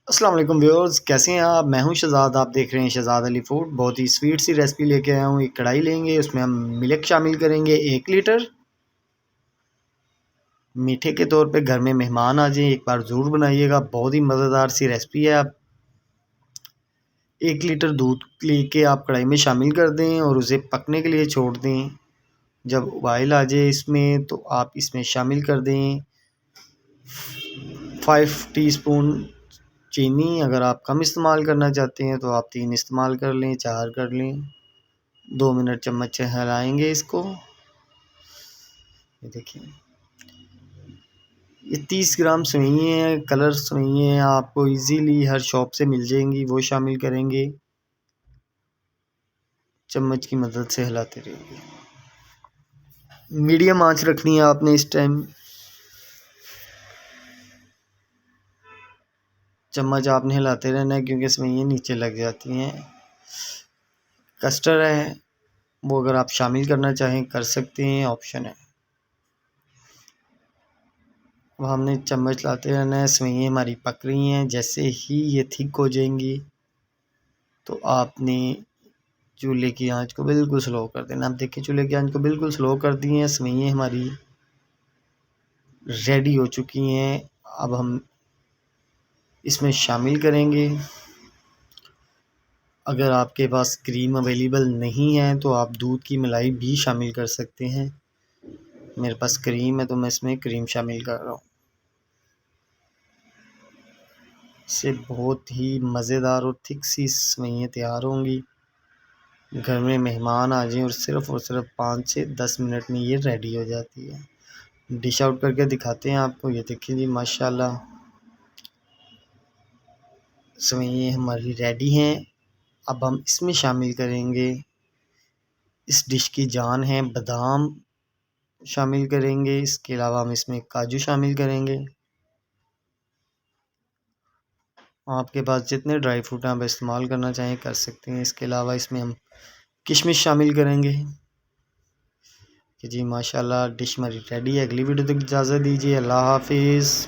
अस्सलाम वालेकुम व्यूअर्स, कैसे हैं आप। मैं हूं शहजाद, आप देख रहे हैं शहजाद अली फूड। बहुत ही स्वीट सी रेसिपी लेके आया हूं। एक कढ़ाई लेंगे, उसमें हम मिल्क शामिल करेंगे 1 लीटर। मीठे के तौर पे घर में मेहमान आ जाएं, एक बार ज़रूर बनाइएगा। बहुत ही मज़ेदार सी रेसिपी है। आप 1 लीटर दूध लेके आप कढ़ाई में शामिल कर दें और उसे पकने के लिए छोड़ दें। जब उबाइल आ जाए इसमें तो आप इसमें शामिल कर दें 5 टीस्पून चीनी। अगर आप कम इस्तेमाल करना चाहते हैं तो आप 3 इस्तेमाल कर लें, 4 कर लें। 2 मिनट चम्मच से हिलाएंगे इसको। ये देखिए, ये 30 ग्राम सेवइयाँ हैं, कलर सेवइयाँ हैं, आपको इजीली हर शॉप से मिल जाएंगी। वो शामिल करेंगे, चम्मच की मदद से हिलाते रहिए। मीडियम आंच रखनी है आपने इस टाइम। चम्मच आपने हिलाते रहना है क्योंकि सेवइयाँ नीचे लग जाती हैं। कस्टर्ड है, वो अगर आप शामिल करना चाहें कर सकते हैं, ऑप्शन है। अब हमने चम्मच लाते रहना है। सेवइयाँ हमारी पक रही हैं। जैसे ही ये थिक हो जाएंगी तो आपने चूल्हे की आंच को बिल्कुल स्लो कर देना। आप देखिए, चूल्हे की आंच को बिल्कुल स्लो कर दी है। सेवइयाँ हमारी रेडी हो चुकी हैं। अब हम इसमें शामिल करेंगे। अगर आपके पास क्रीम अवेलेबल नहीं है तो आप दूध की मलाई भी शामिल कर सकते हैं। मेरे पास क्रीम है तो मैं इसमें क्रीम शामिल कर रहा हूँ। इससे बहुत ही मज़ेदार और थिक सी सेवइयाँ तैयार होंगी। घर में मेहमान आ जाएं और सिर्फ 5 से 10 मिनट में ये रेडी हो जाती है। डिश आउट करके दिखाते हैं आपको। ये देखिए जी, माशाल्लाह सेवइयाँ हमारी रेडी हैं। अब हम इसमें शामिल करेंगे, इस डिश की जान है, बादाम शामिल करेंगे। इसके अलावा हम इसमें काजू शामिल करेंगे। आपके पास जितने ड्राई फ्रूट आप इस्तेमाल करना चाहें कर सकते हैं। इसके अलावा इसमें हम किशमिश शामिल करेंगे। कि जी माशाल्लाह, डिश हमारी रेडी है। अगली वीडियो तक इजाज़त दीजिए। अल्लाह हाफिज़।